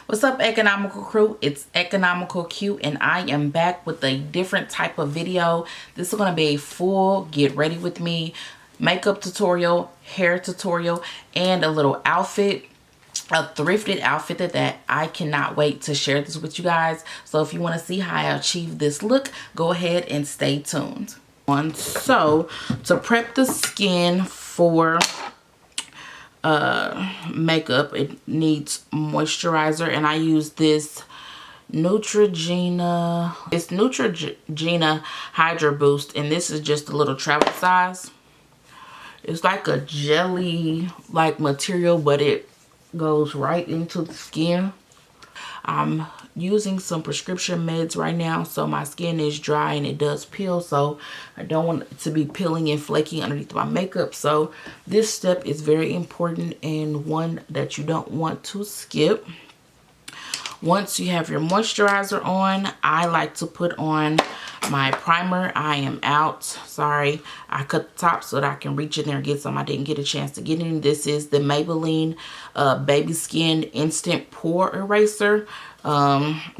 What's up, economical crew? It's Economical Q, and I am back with a different type of video. This is going to be a full get ready with me makeup tutorial, hair tutorial, and a little outfit, a thrifted outfit that I cannot wait to share this with you guys. So if you want to see how I achieve this look, go ahead and stay tuned. So to prep the skin for makeup, it needs moisturizer, and I use this Neutrogena. It's Neutrogena Hydra Boost, and this is just a little travel size. It's like a jelly like material, but it goes right into the skin. I'm using some prescription meds right now, so my skin is dry and it does peel, so I don't want it to be peeling and flaking underneath my makeup. So this step is very important and one that you don't want to skip. Once you have your moisturizer on, I like to put on my primer. I am out. Sorry, I cut the top so that I can reach in there and get some. I didn't get a chance to get in. This is the Maybelline Baby Skin Instant Pore Eraser.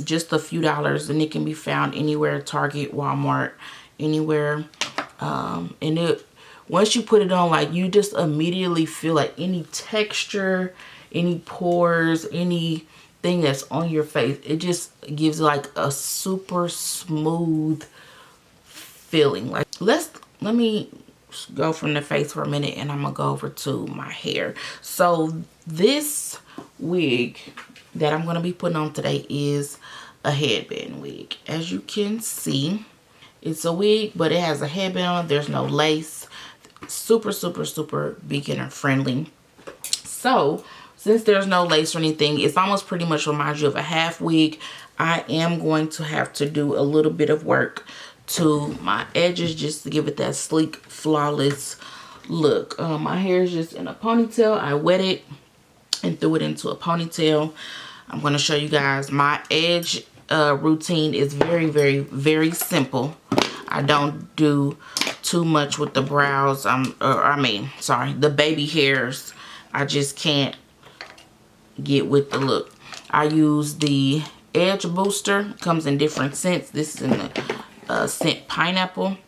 Just a few dollars, and it can be found anywhere, Target, Walmart, anywhere. And it, once you put it on, like, you just immediately feel like any texture, any pores, anything that's on your face, it just gives like a super smooth feeling. Like, let me go from the face for a minute, and I'm gonna go over to my hair. So this wig that I'm gonna be putting on today is a headband wig. As you can see, it's a wig, but it has a headband on. There's no lace. Super beginner friendly. So since there's no lace or anything, it's almost pretty much reminds you of a half wig. I am going to have to do a little bit of work to my edges just to give it that sleek, flawless look. My hair is just in a ponytail. I wet it and threw it into a ponytail. I'm going to show you guys my edge routine is very simple. I don't do too much with the brows. The baby hairs. I just can't get with the look. I use the edge booster. It comes in different scents. This is in the scent pineapple.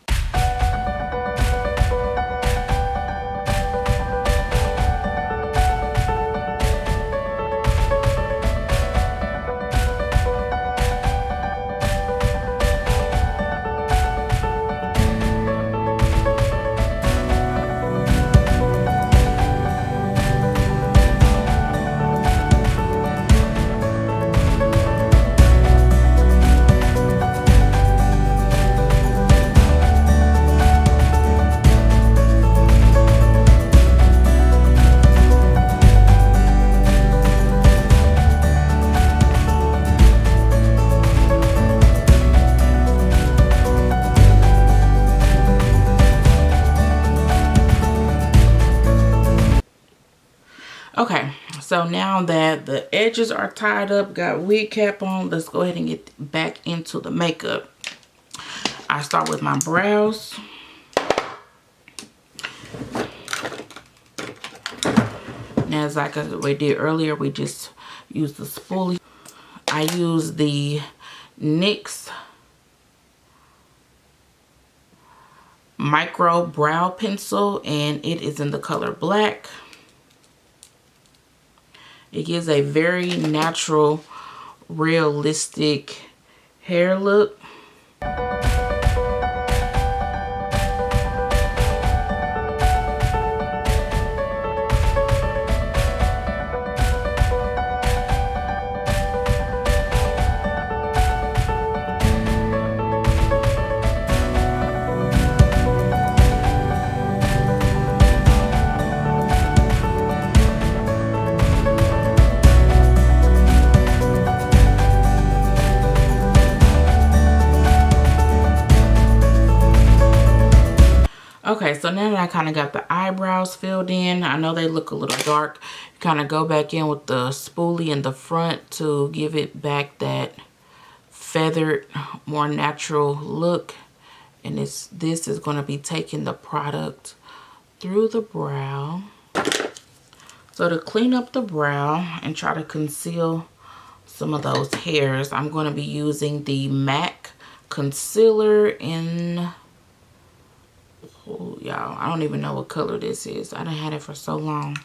Okay, so now that the edges are tied up, got wig cap on, let's go ahead and get back into the makeup. I start with my brows. Now, as like we did earlier, we just used the spoolie. I use the NYX Micro Brow Pencil, and it is in the color black. It gives a very natural, realistic hair look. Okay, so now that I kind of got the eyebrows filled in, I know they look a little dark. Kind of go back in with the spoolie in the front to give it back that feathered, more natural look. And this is going to be taking the product through the brow. So to clean up the brow and try to conceal some of those hairs. I'm going to be using the MAC concealer in, oh y'all, I don't even know what color this is. I done had it for so long.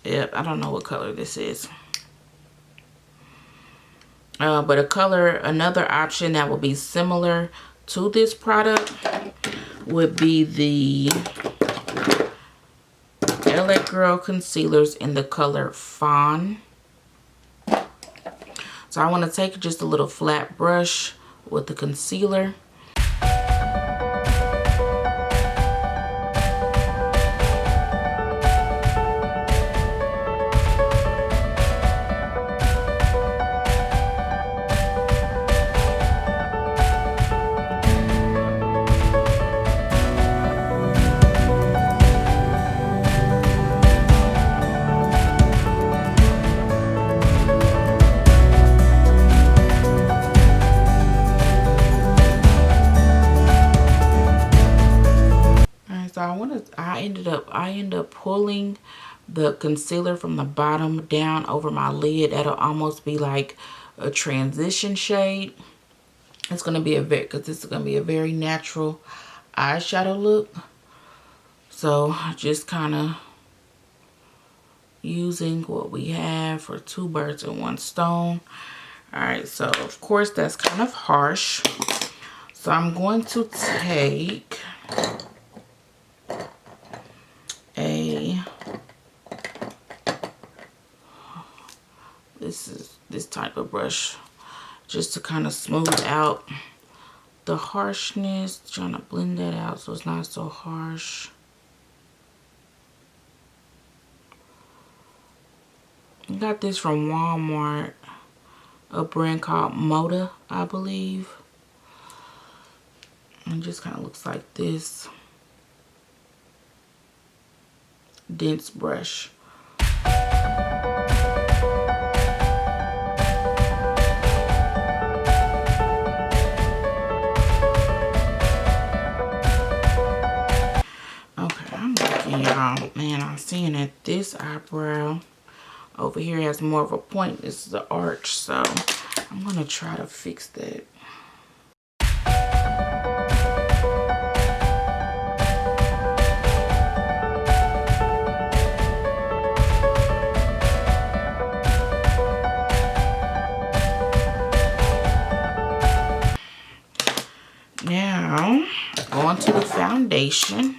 Yep, I don't know what color this is. But another option that will be similar to this product would be the LA Girl concealers in the color Fawn. So I want to take just a little flat brush with the concealer. I end up pulling the concealer from the bottom down over my lid. That'll almost be like a transition shade. It's gonna be because this is gonna be a very natural eyeshadow look. So just kind of using what we have for two birds in one stone. All right, so of course that's kind of harsh. So I'm going to take this type of brush just to kind of smooth out the harshness, trying to blend that out so it's not so harsh. I got this from Walmart, a brand called Moda, I believe. And it just kind of looks like this. Dense brush. Okay, I'm looking, y'all. Man, I'm seeing that this eyebrow over here has more of a point. This is the arch, so I'm gonna try to fix that. Now, going to the foundation.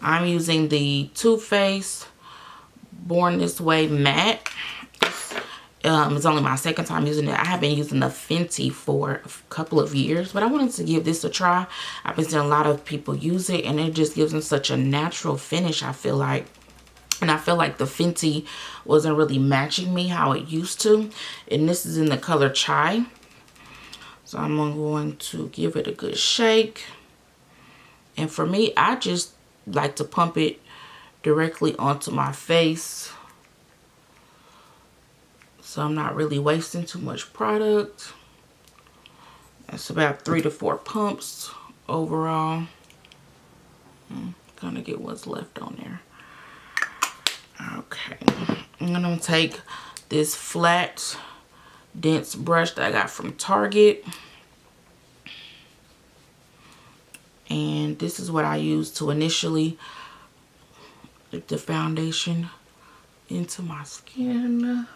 I'm using the Too Faced Born This Way matte. It's only my second time using it. I have been using the Fenty for a couple of years, but I wanted to give this a try. I've been seeing a lot of people use it, and it just gives them such a natural finish, I feel like. And I feel like the Fenty wasn't really matching me how it used to. And this is in the color Chai. So I'm going to give it a good shake. And for me, I just like to pump it directly onto my face. So I'm not really wasting too much product. That's about 3 to 4 pumps overall. Gonna get what's left on there. Okay. I'm gonna take this flat, dense brush that I got from Target. And this is what I use to initially put the foundation into my skin.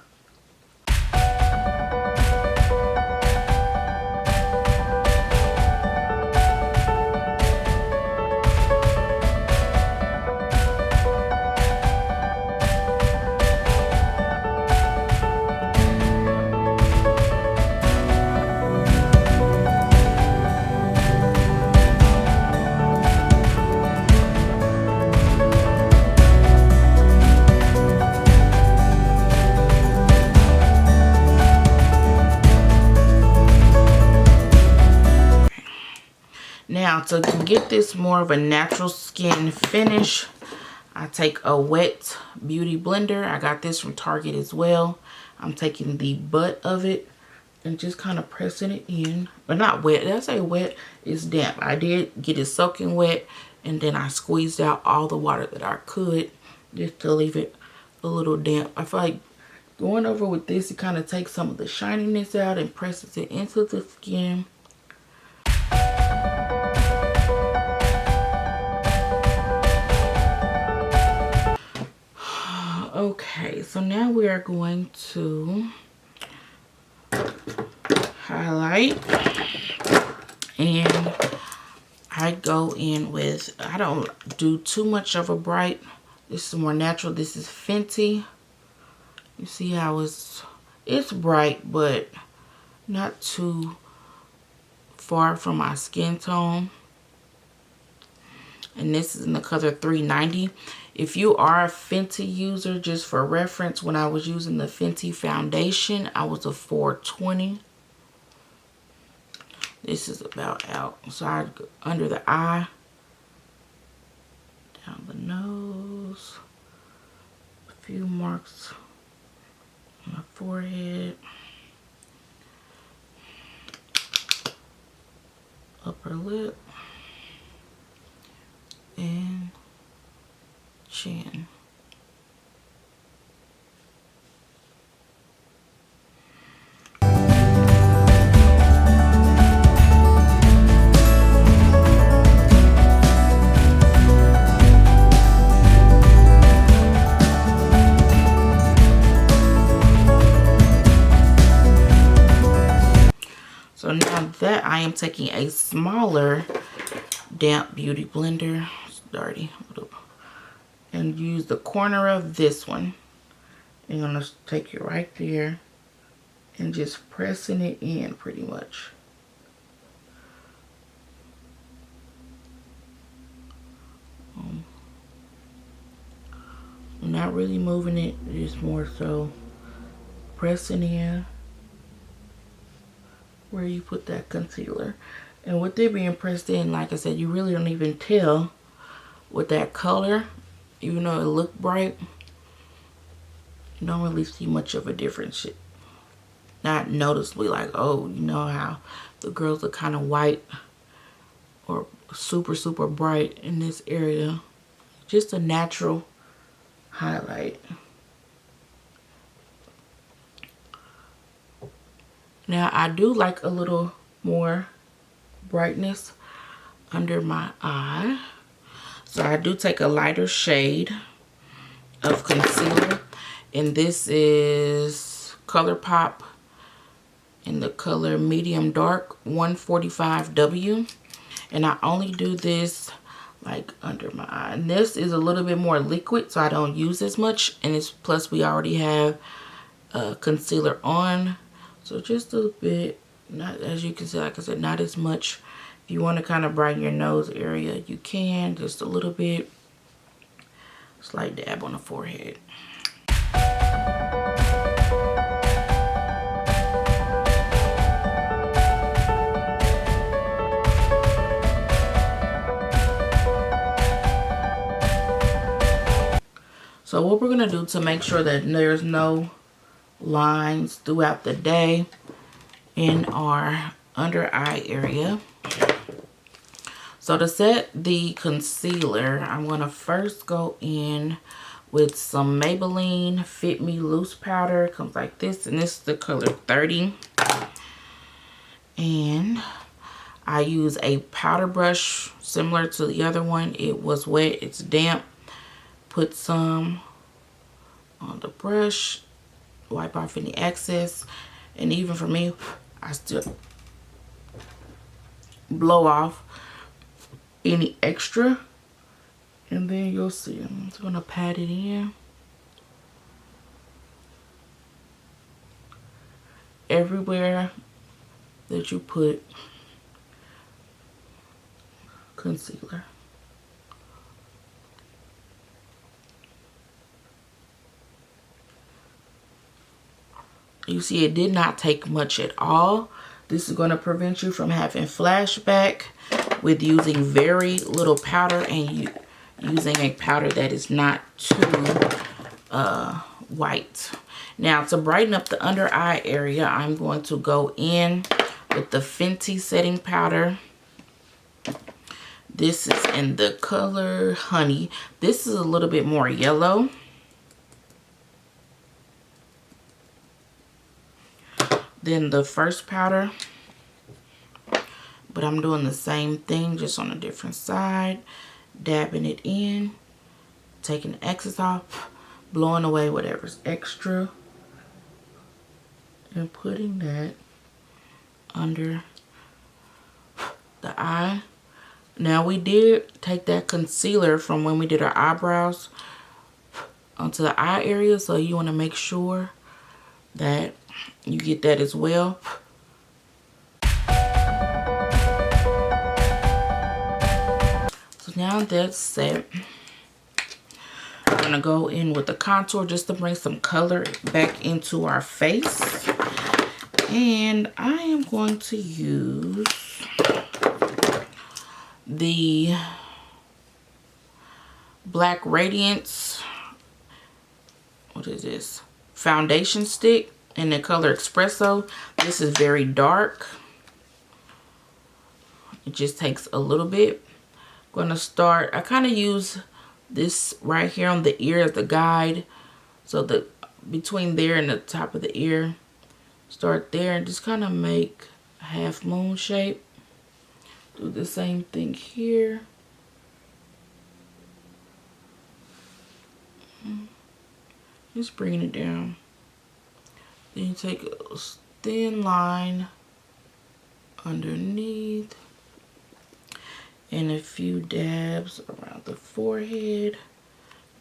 Now, to get this more of a natural skin finish, I take a wet beauty blender. I got this from Target as well. I'm taking the butt of it and just kind of pressing it in. But not wet. Did I say wet? It's damp. I did get it soaking wet, and then I squeezed out all the water that I could just to leave it a little damp. I feel like going over with this, it kind of takes some of the shininess out and presses it into the skin. Okay, so now we are going to highlight, and I go in with, I don't do too much of a bright. This is more natural. This is Fenty. You see how it's bright, but not too far from my skin tone. And this is in the color 390. If you are a Fenty user, just for reference, when I was using the Fenty foundation, I was a 420. This is about out. So I go under the eye, down the nose, a few marks on my forehead, upper lip, and chin. So now that I am taking a smaller damp beauty blender, it's dirty, and use the corner of this one. I'm gonna take it right there and just pressing it in pretty much. I'm not really moving it, just more so pressing in where you put that concealer. And with it being pressed in, like I said, you really don't even tell with that color, even though it looked bright. You don't really see much of a difference. Not noticeably, like, oh, you know how the girls are kind of white or super bright in this area. Just a natural highlight. Now I do like a little more brightness under my eye, so I do take a lighter shade of concealer, and this is ColourPop in the color medium dark 145W, and I only do this like under my eye. And this is a little bit more liquid, so I don't use as much, and it's plus we already have concealer on, so just a little bit. Not, as you can see, like I said, not as much. If you want to kind of brighten your nose area, you can, just a little bit. Slight dab on the forehead. So what we're going to do to make sure that there's no lines throughout the day in our under eye area. So to set the concealer, I'm going to first go in with some Maybelline Fit Me Loose Powder. It comes like this, and this is the color 30. And I use a powder brush similar to the other one. It was wet, it's damp. Put some on the brush, wipe off any excess, and even for me, I still blow off any extra, and then you'll see. I'm just gonna pat it in everywhere that you put concealer. You see, it did not take much at all. This is going to prevent you from having flashback with using very little powder, and using a powder that is not too white. Now, to brighten up the under eye area, I'm going to go in with the Fenty setting powder. This is in the color Honey. This is a little bit more yellow. than the first powder. But I'm doing the same thing, just on a different side. Dabbing it in. Taking the excess off. Blowing away whatever's extra. And putting that under the eye. Now we did take that concealer from when we did our eyebrows onto the eye area, so you want to make sure that you get that as well. So now that's set, I'm going to go in with the contour just to bring some color back into our face. And I am going to use the Black Radiance, what is this, foundation stick in the color Espresso. This is very dark. It just takes a little bit. I'm gonna start, I kind of use this right here on the ear as the guide, so the between there and the top of the ear, start there and just kind of make a half moon shape. Do the same thing here. Just bringing it down. Then you take a thin line underneath and a few dabs around the forehead.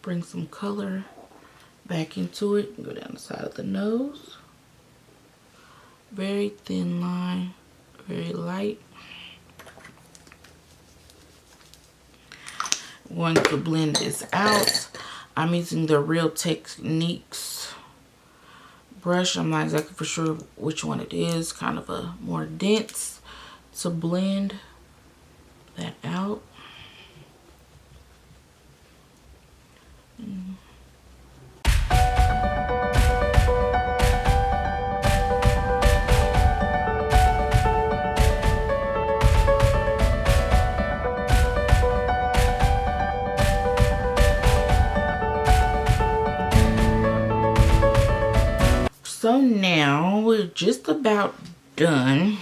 Bring some color back into it. Go down the side of the nose. Very thin line, very light. I'm going to blend this out. I'm using the Real Techniques brush. I'm not exactly for sure which one it is. Kind of a more dense to blend that out. So now we're just about done.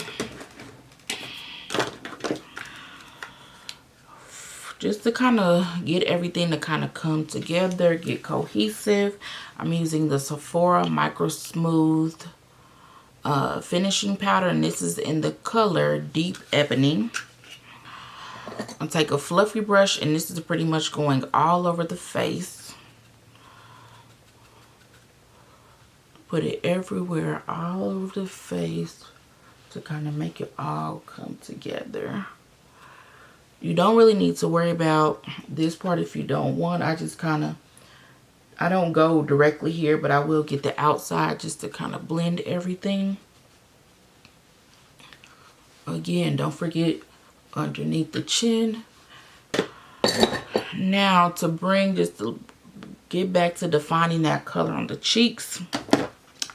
Just to kind of get everything to kind of come together, get cohesive, I'm using the Sephora Micro Smooth finishing powder, and this is in the color Deep Ebony. I'll take a fluffy brush, and this is pretty much going all over the face. Put it everywhere, all over the face, to kind of make it all come together. You don't really need to worry about this part if you don't want. I just kind of, I don't go directly here, but I will get the outside just to kind of blend everything. Again, don't forget underneath the chin. Now to bring, just to get back to defining that color on the cheeks,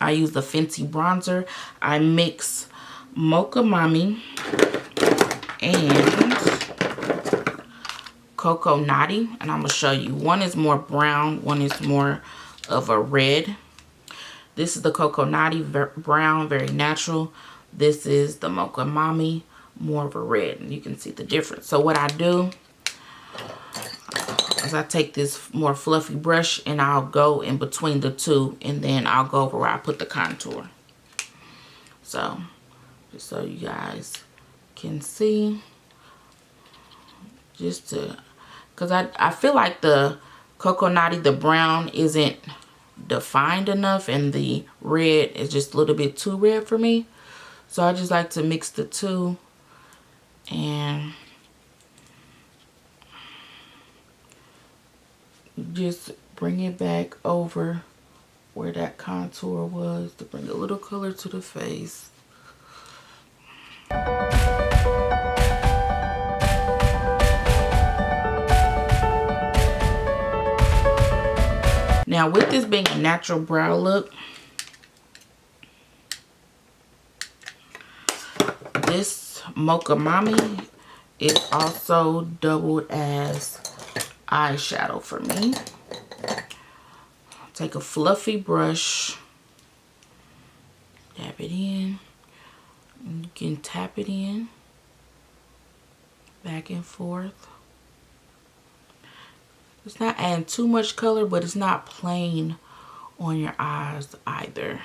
I use the Fenty bronzer. I mix Mocha Mami and Cocoa Naughty, and I'm going to show you. One is more brown, one is more of a red. This is the Cocoa Naughty brown, very natural. This is the Mocha Mami, more of a red, and you can see the difference. So what I do is I take this more fluffy brush and I'll go in between the two, and then I'll go over where I put the contour. So just so you guys can see, just to, because I feel like the Cocoa Naughty, the brown, isn't defined enough, and the red is just a little bit too red for me. So I just like to mix the two and just bring it back over where that contour was to bring a little color to the face. Now with this being a natural brow look, this Mocha Mami is also doubled as eyeshadow for me. Take a fluffy brush, Dab it in. And you can tap it in. Back and forth. It's not adding too much color, but it's not plain on your eyes either.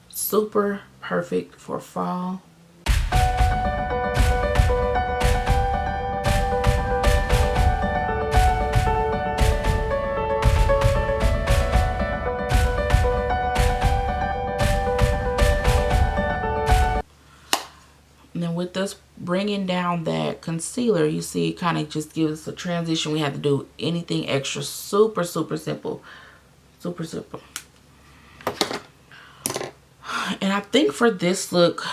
Super perfect for fall. And then with us bringing down that concealer, you see it kind of just gives us a transition. We have to do anything extra. Super, super simple. Super simple. And I think for this look,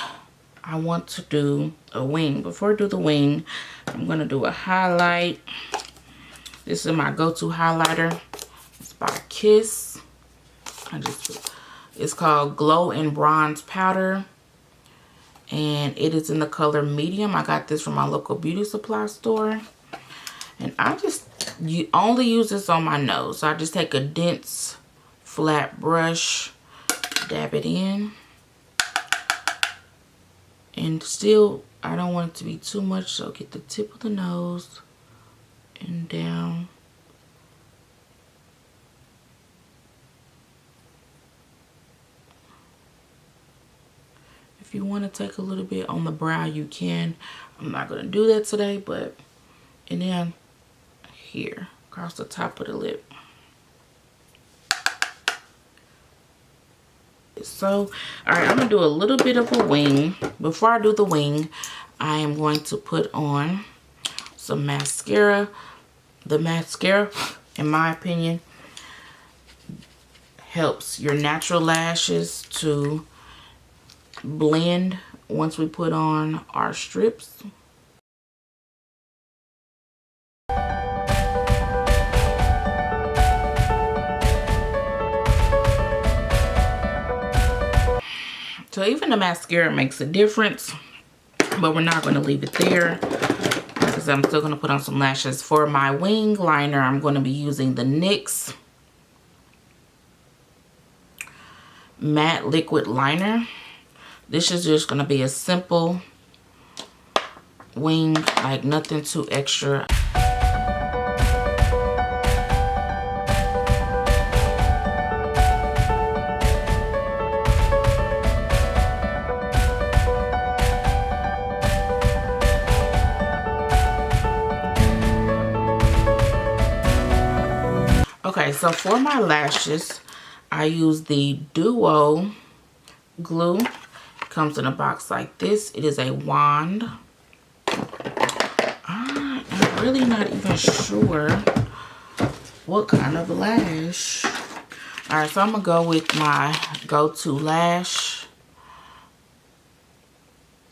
I want to do a wing. Before I do the wing, I'm going to do a highlight. This is my go-to highlighter. It's by Kiss. It's called Glow and Bronze Powder. And it is in the color medium. I got this from my local beauty supply store. And you only use this on my nose. So I just take a dense, flat brush, dab it in. And still, I don't want it to be too much. So get the tip of the nose and down. If you want to take a little bit on the brow, you can. I'm not going to do that today, but, and then here, across the top of the lip. So, alright, I'm going to do a little bit of a wing. Before I do the wing, I am going to put on some mascara. The mascara, in my opinion, helps your natural lashes to blend once we put on our strips. So even the mascara makes a difference, but we're not going to leave it there because I'm still going to put on some lashes. For my wing liner, I'm going to be using the NYX Matte Liquid Liner. This is just going to be a simple wing, like nothing too extra. Okay, so for my lashes, I use the Duo glue. Comes in a box like this. It is a wand. I'm really not even sure what kind of lash. Alright, so I'm gonna go with my go-to lash.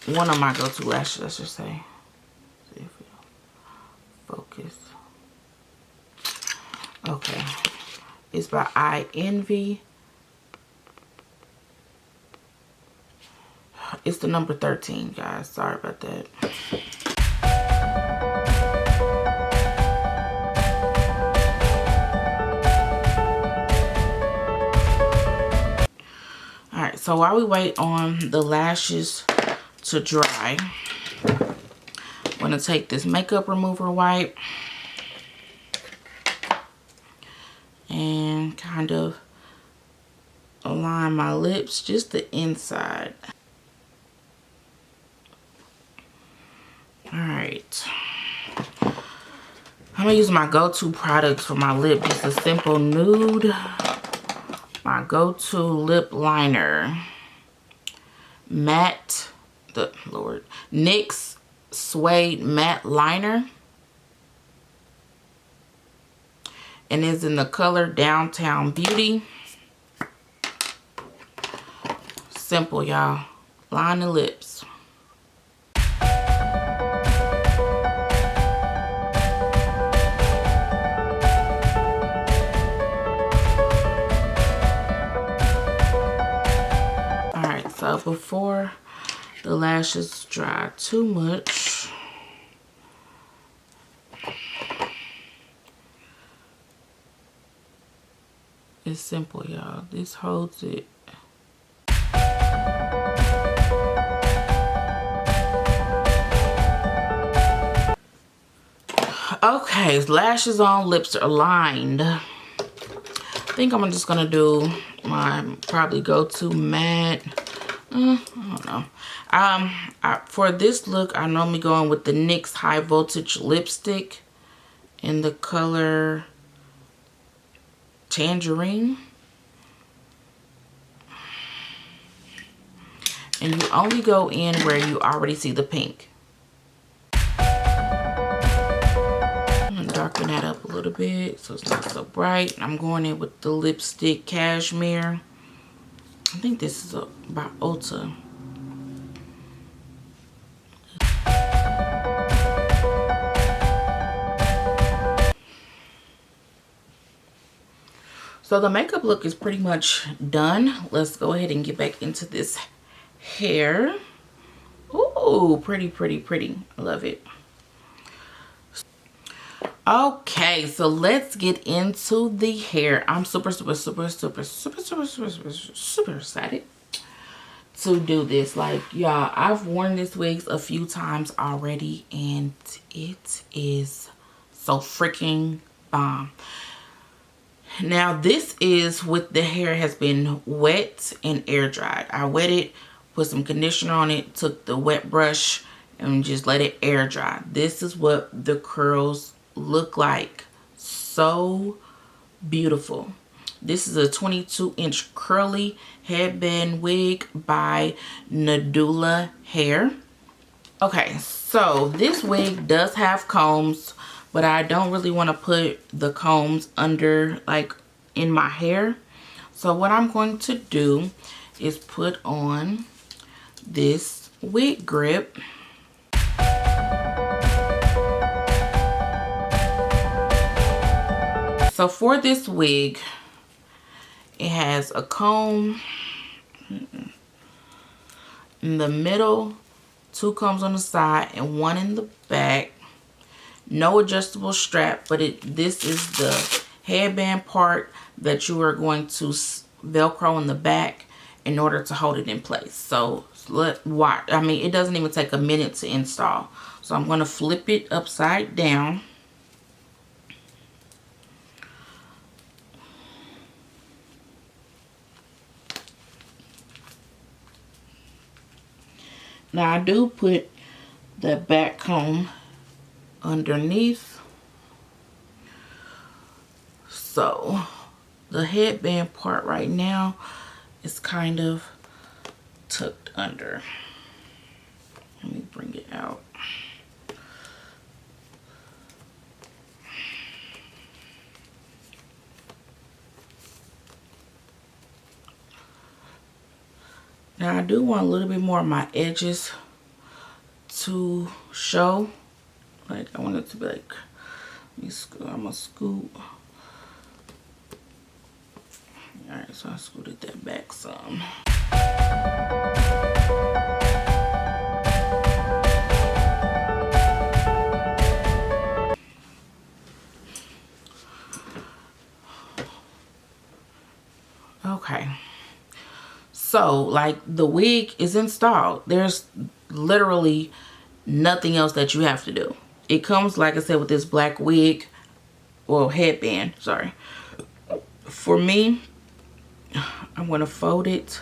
One of my go-to lashes, let's just say. See if it'll focus. Okay. It's by I Envy. It's the number 13, guys. Sorry about that. Alright, so while we wait on the lashes to dry, I'm going to take this makeup remover wipe and kind of align my lips, just the inside. Alright, I'm going to use my go-to products for my lip. Just a simple nude. My go-to lip liner. Matte, NYX Suede Matte Liner. And is in the color Downtown Beauty. Simple, y'all. Line the lips. Alright, so before the lashes dry too much, it's simple, y'all. This holds it. Okay, lashes on, lips are lined. I think I'm just gonna do my probably go-to matte. I don't know. For this look, I normally go in with the NYX High Voltage lipstick in the color Tangerine. And you only go in where you already see the pink. I'm gonna darken that up a little bit so it's not so bright. I'm going in with the lipstick Cashmere. I think this is by Ulta. So the makeup look is pretty much done. Let's go ahead and get back into this hair. Ooh, pretty, pretty, pretty. I love it. Okay, so let's get into the hair. I'm super excited to do this. Like, y'all, I've worn this wig a few times already and it is so freaking bomb. Now this is with the hair has been wet and air dried. I wet it, put some conditioner on it, took the wet brush and just let it air dry. This is what the curls look like. So beautiful. This is a 22-inch curly headband wig by Nadula hair. Okay, so this wig does have combs, but I don't really want to put the combs under, like, in my hair. So what I'm going to do is put on this wig grip. So for this wig, it has a comb in the middle, 2 combs on the side, and 1 in the back. No adjustable strap, but this is the headband part that you are going to Velcro in the back in order to hold it in place. So I mean, it doesn't even take a minute to install. So I'm going to flip it upside down. Now I do put the back comb underneath. So the headband part right now is kind of tucked under. Let me bring it out. Now I do want a little bit more of my edges to show. Like, I want it to be like, I'm gonna scoot. Alright, so I scooted that back some. Okay. So, like, the wig is installed. There's literally nothing else that you have to do. It comes, like I said, with this black wig, well, headband, sorry. For me, I'm going to fold it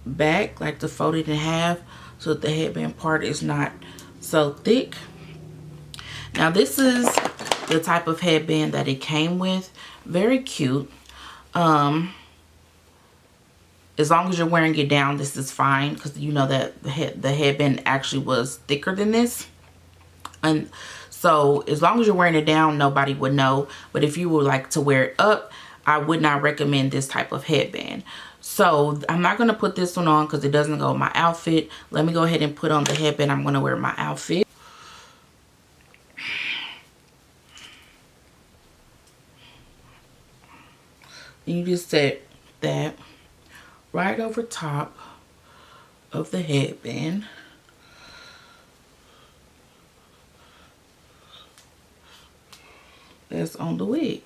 back, like to fold it in half so that the headband part is not so thick. Now this is the type of headband that it came with. Very cute. As long as you're wearing it down, this is fine, because you know that the headband actually was thicker than this. And so as long as you're wearing it down, nobody would know. But if you would like to wear it up, I would not recommend this type of headband. So I'm not going to put this one on because it doesn't go with my outfit. Let me go ahead and put on the headband I'm going to wear my outfit. And you just set that right over top of the headband. That's on the wig.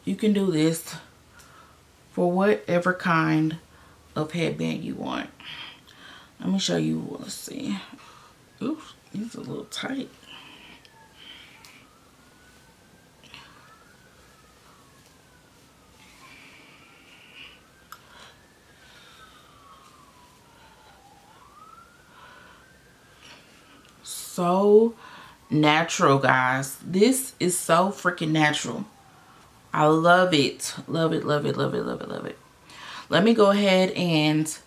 You can do this for whatever kind of headband you want. Let me show you. Let's see. Oops, these are a little tight. So natural, guys. This is so freaking natural. I love it. Love it, love it, love it, love it, love it. Let me go ahead and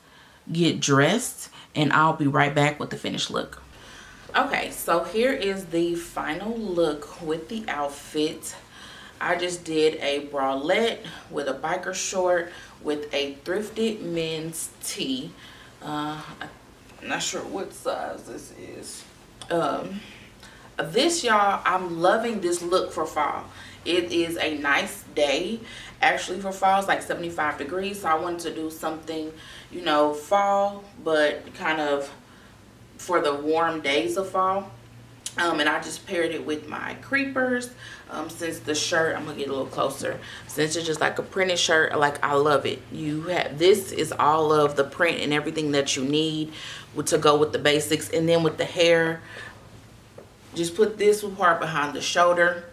get dressed and I'll be right back with the finished look. Okay, so here is the final look with the outfit. I just did a bralette with a biker short with a thrifted men's tee. I'm not sure what size this is. This, y'all, I'm loving this look for fall. It is a nice day actually for fall. It's like 75 degrees, so I wanted to do something, you know, fall, but kind of for the warm days of fall. And I just paired it with my creepers. Since the shirt, I'm gonna get a little closer, since it's just like a printed shirt, like, I love it. You have, this is all of the print and everything that you need to go with the basics. And then with the hair, just put this part behind the shoulder.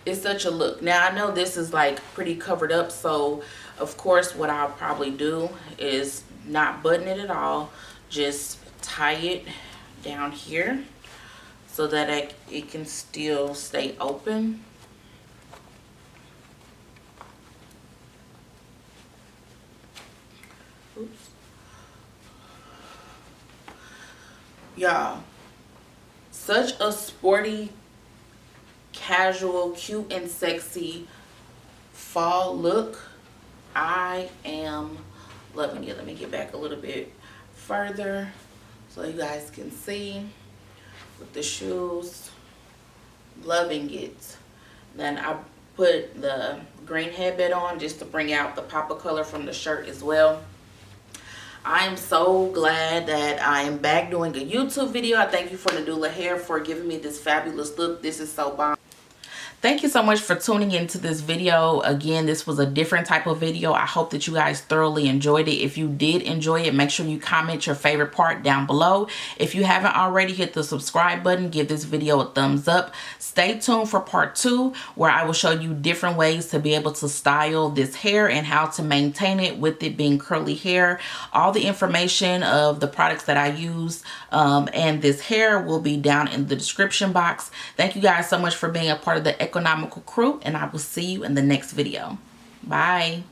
It's such a look. Now I know this is like pretty covered up, so of course what I'll probably do is not button it at all, just tie it down here so that it can still stay open. Oops. Y'all, such a sporty, casual, cute and sexy fall look. I am loving it. Let me get back a little bit further so you guys can see. With the shoes, loving it. Then I put the green headband on just to bring out the pop of color from the shirt as well. I am so glad that I am back doing a YouTube video. I thank you for Nadula Hair for giving me this fabulous look. This is so bomb. Thank you so much for tuning into this video. Again, this was a different type of video. I hope that you guys thoroughly enjoyed it. If you did enjoy it, make sure you comment your favorite part down below. If you haven't already, hit the subscribe button. Give this video a thumbs up. Stay tuned for part 2, where I will show you different ways to be able to style this hair and how to maintain it with it being curly hair. All the information of the products that I use and this hair will be down in the description box. Thank you guys so much for being a part of the economical crew, and I will see you in the next video. Bye.